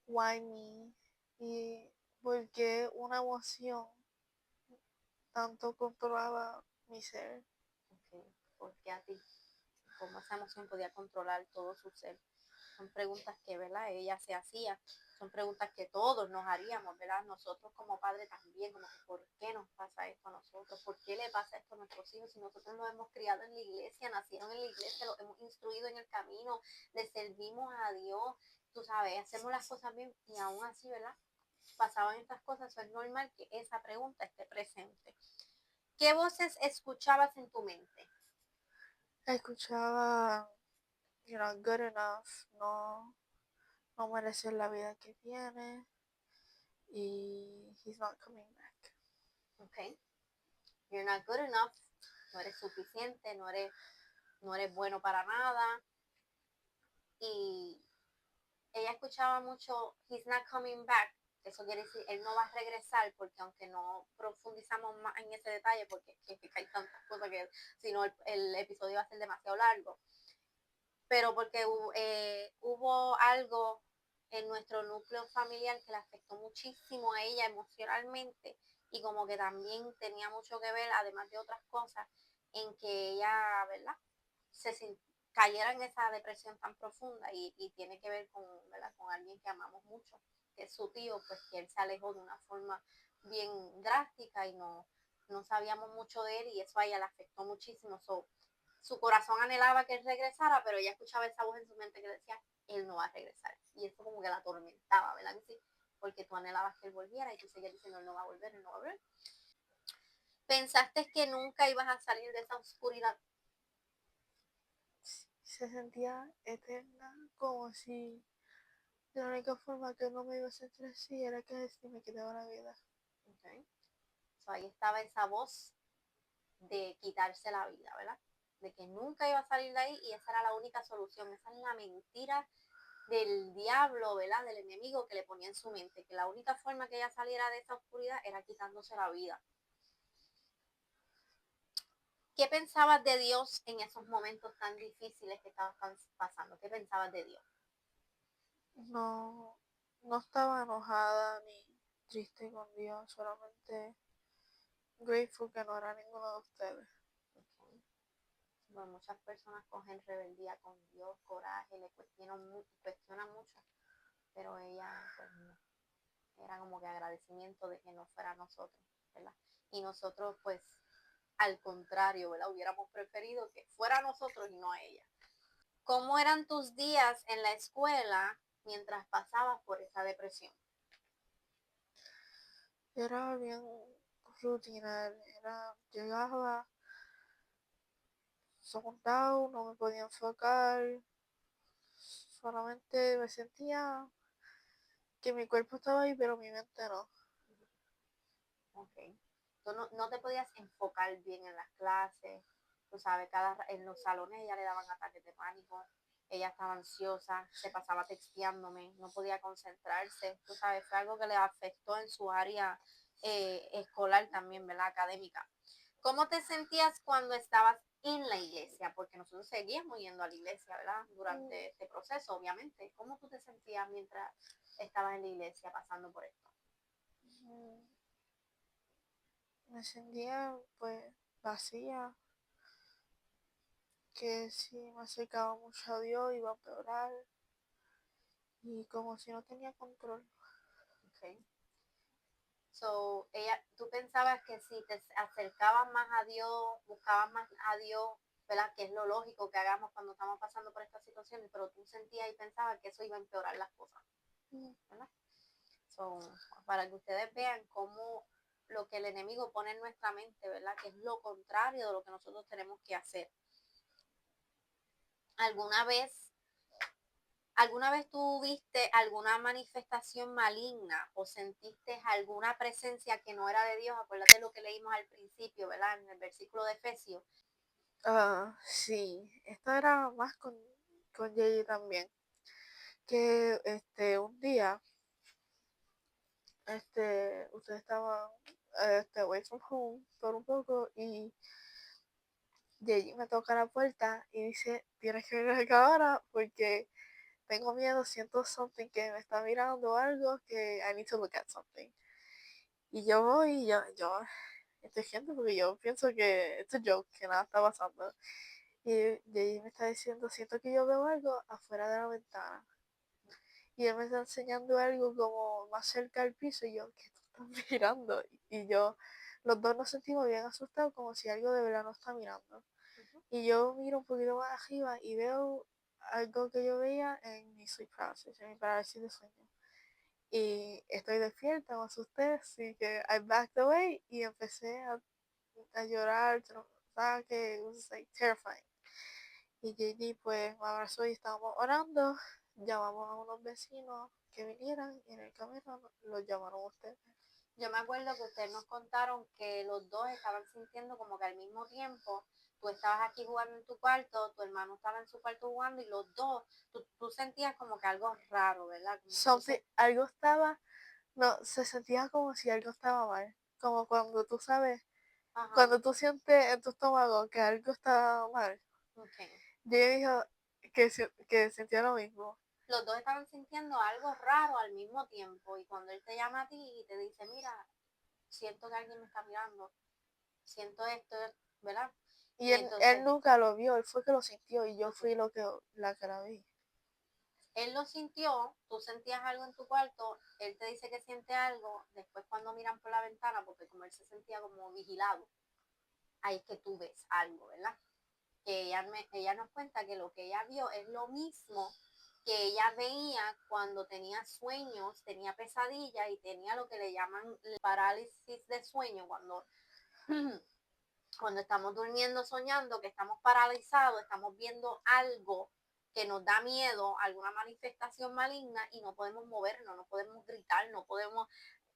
S2: why me? Y por qué una emoción tanto controlaba mi ser.
S1: Okay. ¿Por qué a ti? ¿Cómo esa emoción podía controlar todo su ser? Son preguntas que, ¿verdad?, ella se hacía. Son preguntas que todos nos haríamos, ¿verdad? Nosotros como padres también, como que ¿por qué nos pasa esto a nosotros? ¿Por qué le pasa esto a nuestros hijos? Si nosotros los hemos criado en la iglesia, nacieron en la iglesia, los hemos instruido en el camino, le servimos a Dios, tú sabes, hacemos las cosas bien y aún así, ¿verdad?, pasaban estas cosas. Eso es normal que esa pregunta esté presente. ¿Qué voces escuchabas en tu mente?
S2: Escuchaba, good enough, no merecer la vida que tiene y he's not coming back.
S1: Okay. You're not good enough. No eres suficiente, no eres bueno para nada. Y ella escuchaba mucho he's not coming back. Eso quiere decir él no va a regresar, porque aunque no profundizamos más en ese detalle, porque es que hay tantas cosas que si no el episodio va a ser demasiado largo, pero porque hubo algo en nuestro núcleo familiar que le afectó muchísimo a ella emocionalmente, y como que también tenía mucho que ver, además de otras cosas, en que ella, ¿verdad?, cayera en esa depresión tan profunda, y tiene que ver con, ¿verdad?, con alguien que amamos mucho, que es su tío, pues que él se alejó de una forma bien drástica y no sabíamos mucho de él, y eso a ella le afectó muchísimo. Su corazón anhelaba que él regresara, pero ella escuchaba esa voz en su mente que decía, él no va a regresar. Y eso como que la atormentaba, ¿verdad? Sí, porque tú anhelabas que él volviera y tú seguías diciendo, él no va a volver, él no va a volver. ¿Pensaste que nunca ibas a salir de esa oscuridad?
S2: Se sentía eterna, como si la única forma que no me iba a sentir así era que si me quitaba la vida.
S1: Okay. Ahí estaba esa voz de quitarse la vida, ¿verdad? De que nunca iba a salir de ahí y esa era la única solución. Esa es la mentira del diablo, ¿verdad?, del enemigo que le ponía en su mente, que la única forma que ella saliera de esa oscuridad era quitándose la vida. ¿Qué pensabas de Dios en esos momentos tan difíciles que estabas pasando? ¿Qué pensabas de Dios?
S2: No, no estaba enojada ni triste con Dios, solamente grateful que no era ninguno de ustedes.
S1: Okay. Bueno, muchas personas cogen rebeldía con Dios, coraje, le cuestionan mucho, pero ella pues no. Era como que agradecimiento de que no fuera nosotros, ¿verdad? Y nosotros pues al contrario, ¿verdad?, hubiéramos preferido que fuera a nosotros y no a ella. ¿Cómo eran tus días en la escuela mientras pasabas por esa depresión?
S2: Era bien rutina, era, llegaba zoned out, no me podía enfocar, solamente me sentía que mi cuerpo estaba ahí, pero mi mente no.
S1: Ok. Tú no te podías enfocar bien en las clases, tú sabes, en los salones ella le daban ataques de pánico, ella estaba ansiosa, se pasaba texteándome, no podía concentrarse, tú sabes, fue algo que le afectó en su área escolar también, ¿verdad? Académica. ¿Cómo te sentías cuando estabas en la iglesia? Porque nosotros seguíamos yendo a la iglesia, ¿verdad? Durante este proceso, obviamente. ¿Cómo tú te sentías mientras estabas en la iglesia pasando por esto?
S2: Me sentía pues vacía, que si me acercaba mucho a Dios iba a empeorar y como si no tenía control.
S1: Okay. So, tú pensabas que si te acercabas más a Dios, buscabas más a Dios, ¿verdad? Que es lo lógico que hagamos cuando estamos pasando por estas situaciones, pero tú sentías y pensabas que eso iba a empeorar las cosas, ¿verdad? So, para que ustedes vean cómo lo que el enemigo pone en nuestra mente, ¿verdad? Que es lo contrario de lo que nosotros tenemos que hacer. ¿Alguna vez ¿Alguna vez tú viste alguna manifestación maligna o sentiste alguna presencia que no era de Dios? Acuérdate lo que leímos al principio, ¿verdad? En el versículo de Efesios.
S2: Sí, esto era más con Yeji también. Que un día ustedes estaban away from home por un poco y Yeji me toca la puerta y dice, tienes que venir acá ahora porque tengo miedo, siento something que me está mirando algo que I need to look at something. Y yo voy y yo estoy gente porque yo pienso que it's a joke, que nada está pasando. Y Yeji me está diciendo, siento que yo veo algo afuera de la ventana. Y él me está enseñando algo como más cerca del piso y yo, ¿qué tú estás mirando? Y yo, los dos nos sentimos bien asustados como si algo de verdad nos está mirando. Y yo miro un poquito más arriba y veo algo que yo veía en mi sleep paralysis, en mi parálisis de sueño. Y estoy despierta, me asusté, así que I backed away y empecé a llorar, ¿sabes? Que it was like terrifying. Y JD pues me abrazó y estábamos orando, llamamos a unos vecinos que vinieran y en el camino los llamaron a ustedes.
S1: Yo me acuerdo que ustedes nos contaron que los dos estaban sintiendo como que al mismo tiempo tú estabas aquí jugando en tu cuarto, tu hermano estaba en su cuarto jugando y los dos, tú sentías como que algo raro, ¿verdad?
S2: Algo estaba, no, se sentía como si algo estaba mal. Como cuando tú sabes,
S1: Ajá.
S2: cuando tú sientes en tu estómago que algo está mal.
S1: Okay.
S2: Yo dijo que sentía lo mismo.
S1: Los dos estaban sintiendo algo raro al mismo tiempo y cuando él te llama a ti y te dice, mira, siento que alguien me está mirando, siento esto, ¿verdad?
S2: Y él nunca lo vio, él fue que lo sintió y yo fui la que la vi.
S1: Él lo sintió, tú sentías algo en tu cuarto, él te dice que siente algo, después cuando miran por la ventana, porque como él se sentía como vigilado, ahí es que tú ves algo, ¿verdad? Que ella nos cuenta que lo que ella vio es lo mismo que ella veía cuando tenía sueños, tenía pesadillas y tenía lo que le llaman parálisis de sueño, cuando estamos durmiendo soñando, que estamos paralizados, estamos viendo algo que nos da miedo, alguna manifestación maligna y no podemos movernos, no podemos gritar, no podemos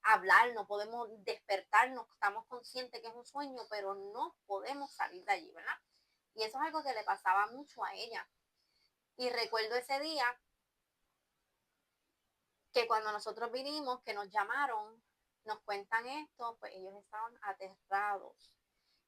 S1: hablar, no podemos despertarnos, estamos conscientes que es un sueño, pero no podemos salir de allí, ¿verdad? Y eso es algo que le pasaba mucho a ella. Y recuerdo ese día que cuando nosotros vinimos, que nos llamaron, nos cuentan esto, pues ellos estaban aterrados.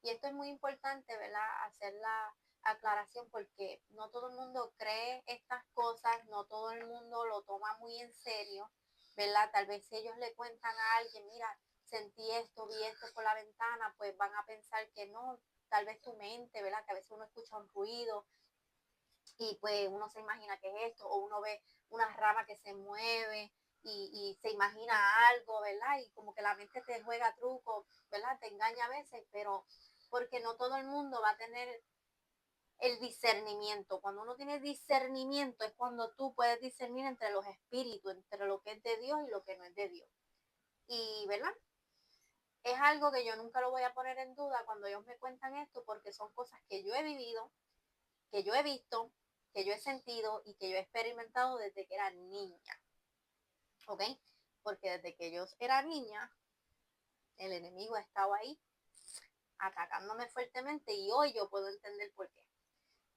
S1: Y esto es muy importante, ¿verdad? Hacer la aclaración porque no todo el mundo cree estas cosas, no todo el mundo lo toma muy en serio, ¿verdad? Tal vez si ellos le cuentan a alguien, mira, sentí esto, vi esto por la ventana, pues van a pensar que no, tal vez tu mente, ¿verdad? Que a veces uno escucha un ruido y pues uno se imagina que es esto, o uno ve una rama que se mueve y se imagina algo, ¿verdad? Y como que la mente te juega truco, ¿verdad? Te engaña a veces, pero porque no todo el mundo va a tener el discernimiento. Cuando uno tiene discernimiento es cuando tú puedes discernir entre los espíritus, entre lo que es de Dios y lo que no es de Dios. Y, ¿verdad? es algo que yo nunca lo voy a poner en duda cuando ellos me cuentan esto, porque son cosas que yo he vivido, que yo he visto, que yo he sentido y que yo he experimentado desde que era niña, ¿ok? Porque desde que yo era niña, el enemigo ha estado ahí atacándome fuertemente y hoy yo puedo entender por qué.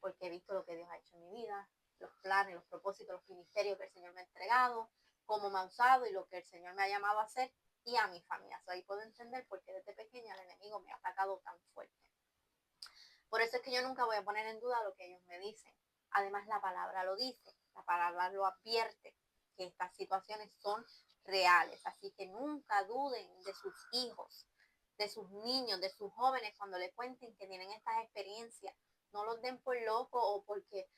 S1: Porque he visto lo que Dios ha hecho en mi vida, los planes, los propósitos, los ministerios que el Señor me ha entregado, cómo me ha usado y lo que el Señor me ha llamado a hacer y a mi familia. So, ahí puedo entender por qué desde pequeña el enemigo me ha atacado tan fuerte. Por eso es que yo nunca voy a poner en duda lo que ellos me dicen. Además, la palabra lo dice, la palabra lo advierte, que estas situaciones son reales. Así que nunca duden de sus hijos, de sus niños, de sus jóvenes cuando le cuenten que tienen estas experiencias. No los den por loco o porque,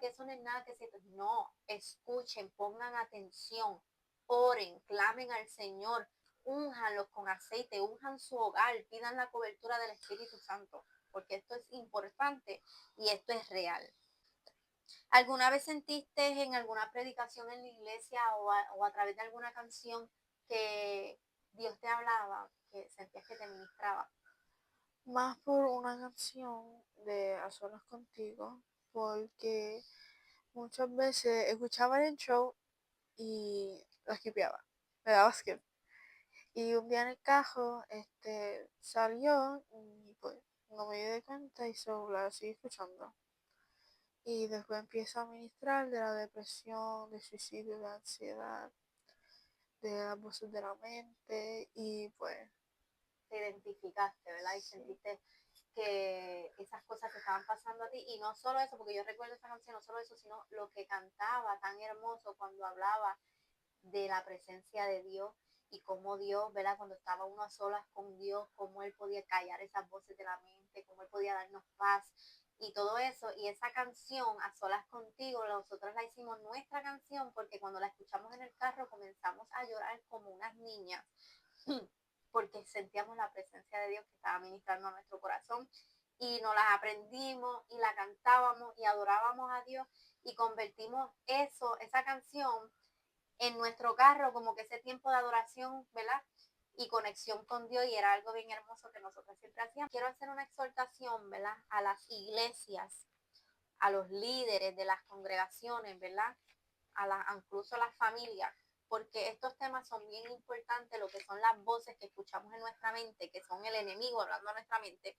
S1: que eso no es nada que se... No, escuchen, pongan atención, oren, clamen al Señor, únjanlos con aceite, unjan su hogar, pidan la cobertura del Espíritu Santo, porque esto es importante y esto es real. ¿Alguna vez sentiste en alguna predicación en la iglesia o a través de alguna canción que Dios te hablaba, que sentías que te ministraba?
S2: Más por una canción de A Solas Contigo, porque muchas veces escuchaba el intro y la skipeaba, me daba skip. Y un día en el carro salió y pues no me di cuenta y solo la seguí escuchando. Y después empieza a ministrar de la depresión, del suicidio, de la ansiedad, de las voces de la mente y pues...
S1: Te identificaste, ¿verdad? Y
S2: Sí.
S1: sentiste que esas cosas te estaban pasando a ti. Y no solo eso, porque yo recuerdo esa canción, no solo eso, sino lo que cantaba tan hermoso cuando hablaba de la presencia de Dios y cómo Dios, ¿verdad? Cuando estaba uno a solas con Dios, cómo Él podía callar esas voces de la mente, cómo Él podía darnos paz y todo eso. Y esa canción, A Solas Contigo, nosotros la hicimos nuestra canción porque cuando la escuchamos en el carro comenzamos a llorar como unas niñas porque sentíamos la presencia de Dios que estaba ministrando a nuestro corazón y nos las aprendimos y la cantábamos y adorábamos a Dios y convertimos eso, esa canción en nuestro carro, como que ese tiempo de adoración, ¿verdad? Y conexión con Dios, y era algo bien hermoso que nosotros siempre hacíamos. Quiero hacer una exhortación, ¿verdad? A las iglesias, a los líderes de las congregaciones, ¿verdad? Incluso a las familias, porque estos temas son bien importantes, lo que son las voces que escuchamos en nuestra mente, que son el enemigo hablando a nuestra mente,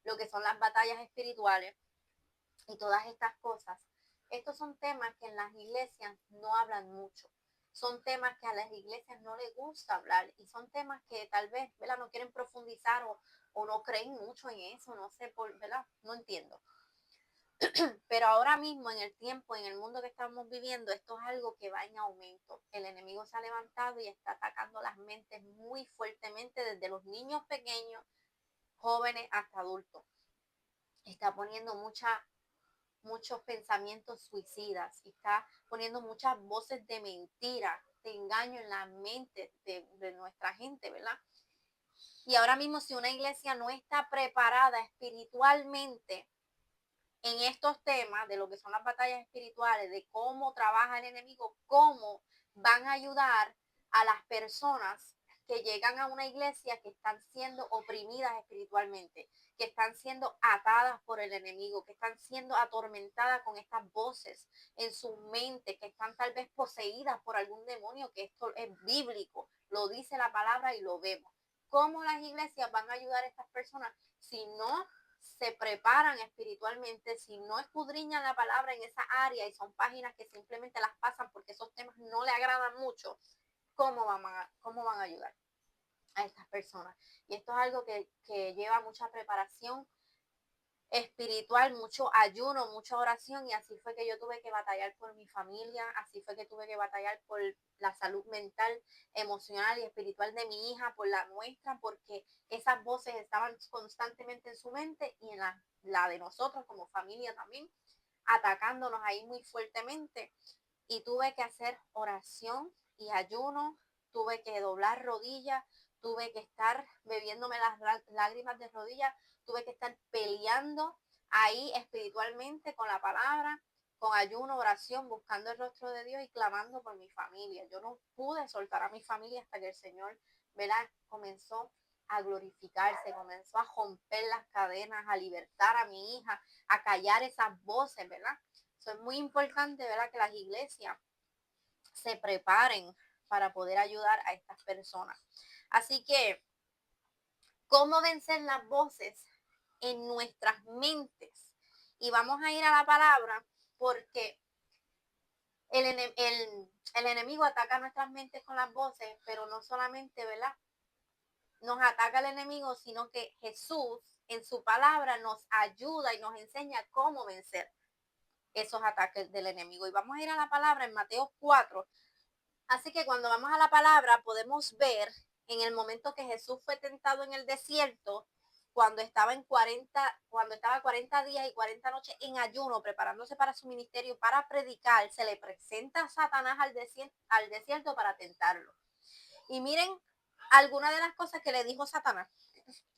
S1: lo que son las batallas espirituales y todas estas cosas. Estos son temas que en las iglesias no hablan mucho. Son temas que a las iglesias no les gusta hablar y son temas que tal vez, ¿verdad? No quieren profundizar o no creen mucho en eso, no sé, ¿verdad? No entiendo. Pero ahora mismo, en el tiempo, en el mundo que estamos viviendo, esto es algo que va en aumento. El enemigo se ha levantado y está atacando las mentes muy fuertemente, desde los niños pequeños, jóvenes hasta adultos. Está poniendo muchos pensamientos suicidas, está poniendo muchas voces de mentira, de engaño en la mente de nuestra gente, ¿verdad? Y ahora mismo, si una iglesia no está preparada espiritualmente en estos temas de lo que son las batallas espirituales, de cómo trabaja el enemigo, cómo van a ayudar a las personas que llegan a una iglesia que están siendo oprimidas espiritualmente, que están siendo atadas por el enemigo, que están siendo atormentadas con estas voces en su mente, que están tal vez poseídas por algún demonio, que esto es bíblico, lo dice la palabra y lo vemos. ¿Cómo las iglesias van a ayudar a estas personas si no se preparan espiritualmente, si no escudriñan la palabra en esa área y son páginas que simplemente las pasan porque esos temas no le agradan mucho? ¿Cómo van a ayudar a estas personas? Y esto es algo que lleva mucha preparación espiritual, mucho ayuno, mucha oración, y así fue que yo tuve que batallar por mi familia, así fue que tuve que batallar por la salud mental, emocional y espiritual de mi hija, por la nuestra, porque esas voces estaban constantemente en su mente y en la de nosotros como familia también, atacándonos ahí muy fuertemente. Y tuve que hacer oración y ayuno, tuve que doblar rodillas, tuve que estar bebiéndome las lágrimas de rodillas, tuve que estar peleando ahí espiritualmente con la palabra, con ayuno, oración, buscando el rostro de Dios y clamando por mi familia. Yo no pude soltar a mi familia hasta que el Señor, ¿verdad?, comenzó a glorificarse, comenzó a romper las cadenas, a libertar a mi hija, a callar esas voces, ¿verdad? Eso es muy importante, ¿verdad? Que las iglesias se preparen para poder ayudar a estas personas. Así que, ¿cómo vencer las voces en nuestras mentes? Y vamos a ir a la palabra porque el enemigo ataca nuestras mentes con las voces, pero no solamente, ¿verdad? Nos ataca el enemigo, sino que Jesús en su palabra nos ayuda y nos enseña cómo vencer esos ataques del enemigo. Y vamos a ir a la palabra en Mateo 4. Así que cuando vamos a la palabra podemos ver en el momento que Jesús fue tentado en el desierto, cuando estaba 40 días y 40 noches en ayuno, preparándose para su ministerio, para predicar, se le presenta a Satanás al desierto para tentarlo. Y miren algunas de las cosas que le dijo Satanás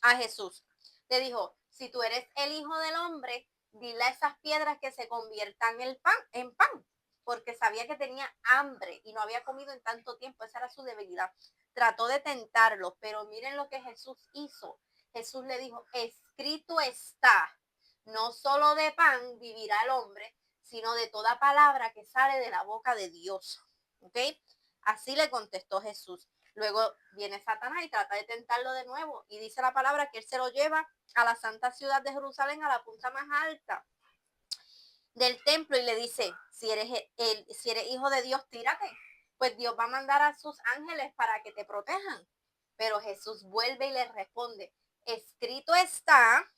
S1: a Jesús. Le dijo, si tú eres el hijo del hombre, dile a esas piedras que se conviertan en pan, porque sabía que tenía hambre y no había comido en tanto tiempo, esa era su debilidad. Trató de tentarlo, pero miren lo que Jesús hizo. Jesús le dijo, escrito está, no solo de pan vivirá el hombre, sino de toda palabra que sale de la boca de Dios. ¿Ok? Así le contestó Jesús. Luego viene Satanás y trata de tentarlo de nuevo. Y dice la palabra que él se lo lleva a la santa ciudad de Jerusalén, a la punta más alta del templo, y le dice, si eres hijo de Dios, tírate. Pues Dios va a mandar a sus ángeles para que te protejan. Pero Jesús vuelve y le responde, escrito está,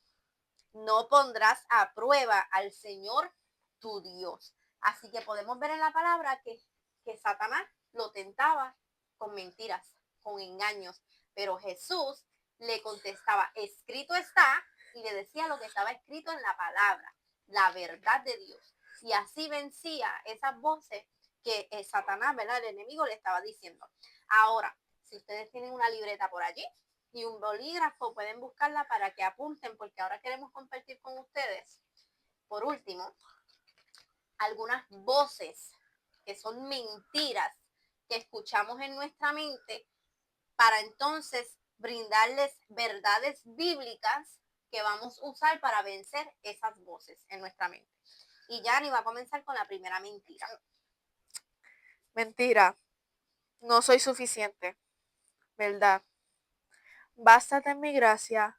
S1: no pondrás a prueba al Señor tu Dios. Así que podemos ver en la palabra que Satanás lo tentaba con mentiras, con engaños, pero Jesús le contestaba, escrito está, y le decía lo que estaba escrito en la palabra, la verdad de Dios. Y así vencía esas voces que Satanás, ¿verdad? El enemigo le estaba diciendo. Ahora, si ustedes tienen una libreta por allí y un bolígrafo, pueden buscarla para que apunten, porque ahora queremos compartir con ustedes, por último, algunas voces que son mentiras que escuchamos en nuestra mente, para entonces brindarles verdades bíblicas que vamos a usar para vencer esas voces en nuestra mente. Y Yani va a comenzar con la primera mentira.
S2: Mentira. No soy suficiente. Verdad. Bástate en mi gracia,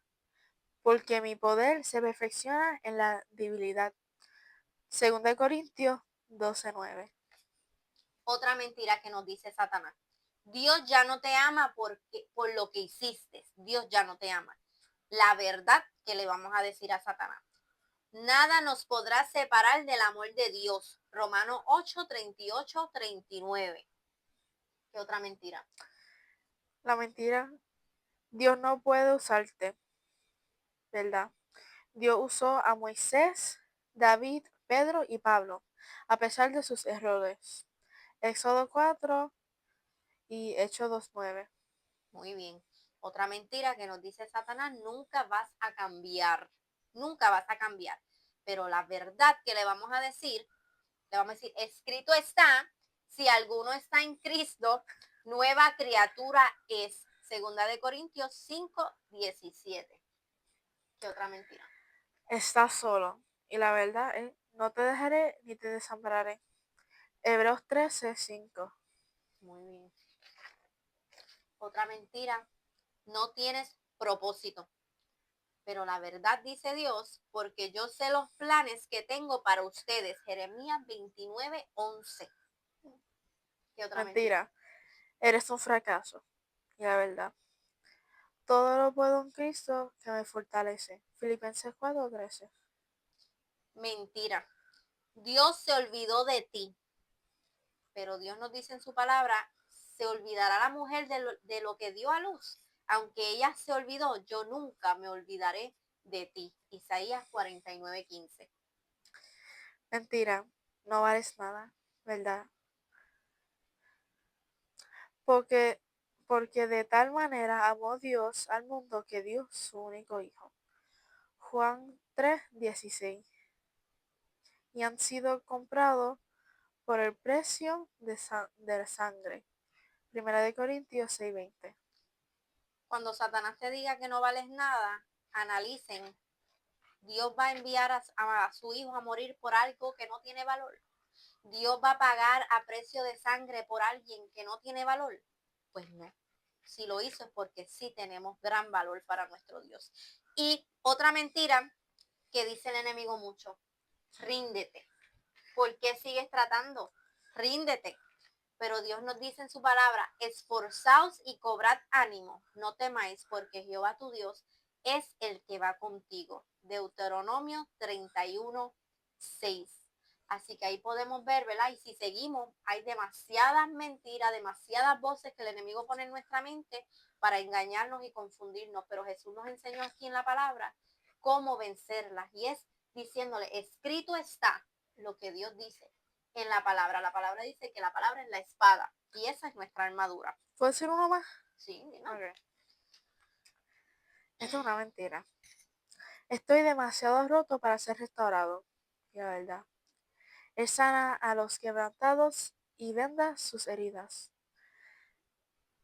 S2: porque mi poder se perfecciona en la debilidad. 2 Corintios 12:9.
S1: Otra mentira que nos dice Satanás. Dios ya no te ama por lo que hiciste. Dios ya no te ama. La verdad que le vamos a decir a Satanás. Nada nos podrá separar del amor de Dios. Romanos 8, 38, 39. ¿Qué otra mentira?
S2: La mentira. Dios no puede usarte. ¿Verdad? Dios usó a Moisés, David, Pedro y Pablo, a pesar de sus errores. Éxodo 4 y Hechos 2:9.
S1: Muy bien. Otra mentira que nos dice Satanás, nunca vas a cambiar. Nunca vas a cambiar. Pero la verdad que le vamos a decir, escrito está, si alguno está en Cristo, nueva criatura es. Segunda de Corintios 5, 17. ¿Qué otra mentira?
S2: Estás solo. Y la verdad es, no te dejaré ni te desampararé. Hebreos 13:5.
S1: Muy bien. Otra mentira, no tienes propósito. Pero la verdad dice Dios, porque yo sé los planes que tengo para ustedes. Jeremías 29:11. ¿Qué otra mentira?
S2: Mentira. Eres un fracaso. Y la verdad. Todo lo puedo en Cristo que me fortalece. Filipenses 4:13.
S1: Mentira. Dios se olvidó de ti. Pero Dios nos dice en su palabra, se olvidará la mujer de lo que dio a luz. Aunque ella se olvidó, yo nunca me olvidaré de ti. Isaías 49:15.
S2: Mentira. No vales nada. ¿Verdad? Porque de tal manera amó Dios al mundo que dio su único Hijo. Juan 3:16. Y han sido comprados por el precio de sangre. 1 Corintios 6:20.
S1: Cuando Satanás te diga que no vales nada, analicen. Dios va a enviar a su hijo a morir por algo que no tiene valor. Dios va a pagar a precio de sangre por alguien que no tiene valor. Pues no. Si lo hizo es porque sí tenemos gran valor para nuestro Dios. Y otra mentira que dice el enemigo mucho: ríndete. ¿Por qué sigues tratando? Ríndete. Pero Dios nos dice en su palabra: esforzaos y cobrad ánimo, no temáis, porque Jehová tu Dios es el que va contigo. Deuteronomio 31:6. Así que ahí podemos ver, ¿verdad? Y si seguimos, hay demasiadas mentiras, demasiadas voces que el enemigo pone en nuestra mente para engañarnos y confundirnos. Pero Jesús nos enseñó aquí en la palabra cómo vencerlas. Y es diciéndole: escrito está lo que Dios dice en la palabra. La palabra dice que la palabra es la espada. Y esa es nuestra armadura.
S2: ¿Puedo decir uno más?
S1: Sí, dime.
S2: Okay. Esto es una mentira. Estoy demasiado roto para ser restaurado. Y la verdad. Él sana a los quebrantados y venda sus heridas.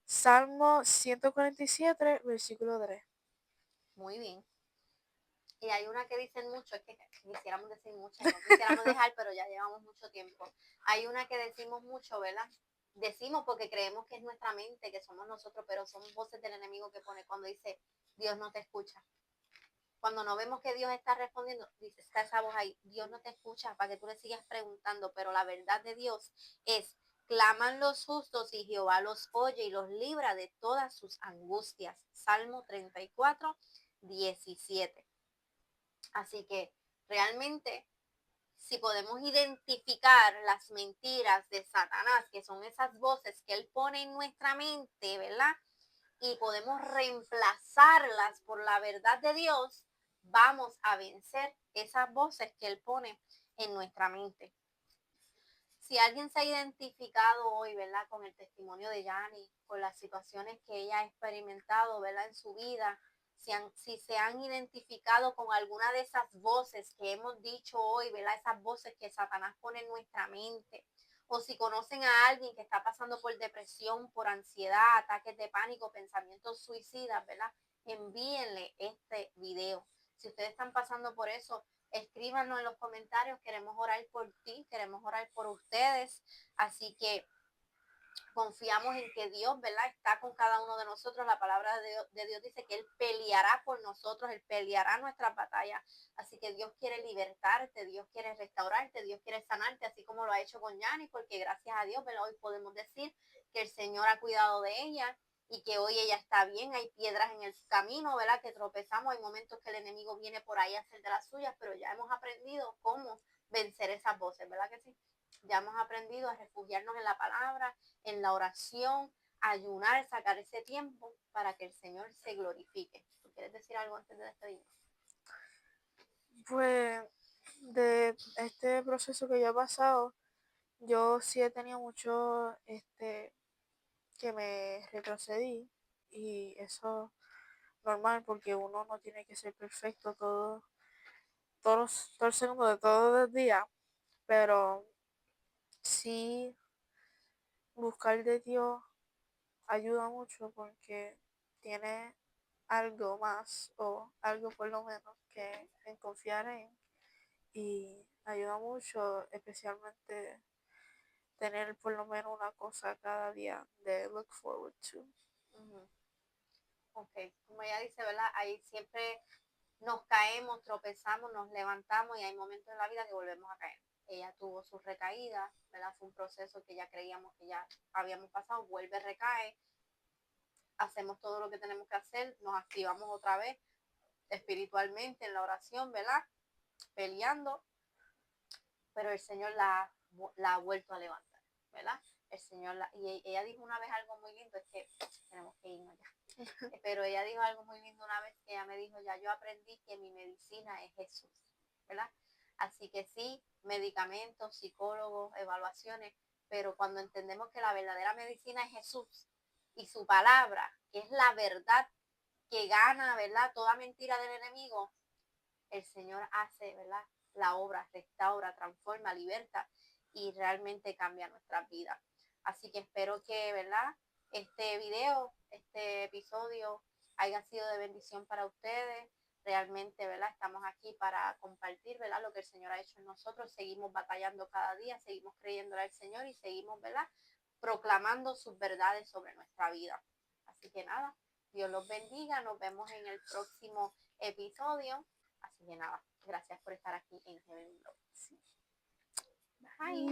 S2: Salmo 147, versículo 3.
S1: Muy bien. Y hay una que dicen mucho, es que quisiéramos decir mucho, no quisiéramos dejar, pero ya llevamos mucho tiempo. Hay una que decimos mucho, ¿verdad? Decimos porque creemos que es nuestra mente, que somos nosotros, pero son voces del enemigo que pone cuando dice: Dios no te escucha. Cuando no vemos que Dios está respondiendo, dice, está esa voz ahí: Dios no te escucha, para que tú le sigas preguntando. Pero la verdad de Dios es: claman los justos y Jehová los oye y los libra de todas sus angustias. Salmo 34:17. Así que realmente, si podemos identificar las mentiras de Satanás, que son esas voces que él pone en nuestra mente, ¿verdad? Y podemos reemplazarlas por la verdad de Dios, vamos a vencer esas voces que él pone en nuestra mente. Si alguien se ha identificado hoy, ¿verdad?, con el testimonio de Yani, con las situaciones que ella ha experimentado, ¿verdad?, en su vida, si se han identificado con alguna de esas voces que hemos dicho hoy, ¿verdad?, esas voces que Satanás pone en nuestra mente, o si conocen a alguien que está pasando por depresión, por ansiedad, ataques de pánico, pensamientos suicidas, ¿verdad?, envíenle este video. Si ustedes están pasando por eso, escríbanos en los comentarios, queremos orar por ti, queremos orar por ustedes. Así que confiamos en que Dios, ¿verdad?, está con cada uno de nosotros. La palabra de Dios dice que Él peleará por nosotros, Él peleará nuestras batallas. Así que Dios quiere libertarte, Dios quiere restaurarte, Dios quiere sanarte, así como lo ha hecho con Yani, porque gracias a Dios, ¿verdad?, hoy podemos decir que el Señor ha cuidado de ella y que hoy ella está bien. Hay piedras en el camino, ¿verdad?, que tropezamos, hay momentos que el enemigo viene por ahí a hacer de las suyas, pero ya hemos aprendido cómo vencer esas voces, ¿verdad que sí? Ya hemos aprendido a refugiarnos en la palabra, en la oración, ayunar, sacar ese tiempo para que el Señor se glorifique. ¿Tú quieres decir algo antes de despedirnos?
S2: Pues de este proceso que yo he pasado, yo sí he tenido mucho que me retrocedí, y eso normal porque uno no tiene que ser perfecto todo el segundo de todo el día, pero sí buscar de Dios ayuda mucho porque tiene algo más, o algo por lo menos, que en confiar en, y ayuda mucho, especialmente tener por lo menos una cosa cada día de look forward to.
S1: Ok, como ella dice, ¿verdad? Ahí siempre nos caemos, tropezamos, nos levantamos y hay momentos en la vida que volvemos a caer. Ella tuvo sus recaídas, ¿verdad? Fue un proceso que ya creíamos que ya habíamos pasado, vuelve, recae, hacemos todo lo que tenemos que hacer, nos activamos otra vez espiritualmente en la oración, ¿verdad?, peleando, pero el Señor la ha vuelto a levantar, ¿verdad? El Señor, y ella dijo una vez algo muy lindo, es que tenemos que irnos ya. Pero ella dijo algo muy lindo una vez, que ella me dijo: ya yo aprendí que mi medicina es Jesús, ¿verdad? Así que sí, medicamentos, psicólogos, evaluaciones, pero cuando entendemos que la verdadera medicina es Jesús y su palabra, que es la verdad que gana, ¿verdad?, toda mentira del enemigo, el Señor hace, ¿verdad?, la obra, restaura, transforma, liberta y realmente cambia nuestras vidas. Así que espero que, ¿verdad?, este video, este episodio haya sido de bendición para ustedes. Realmente, ¿verdad? Estamos aquí para compartir, ¿verdad? Lo que el Señor ha hecho en nosotros. Seguimos batallando cada día, seguimos creyéndole al Señor y seguimos, ¿verdad? Proclamando sus verdades sobre nuestra vida. Así que nada, Dios los bendiga. Nos vemos en el próximo episodio. Así que nada, gracias por estar aquí en Heaven Blog. Bye.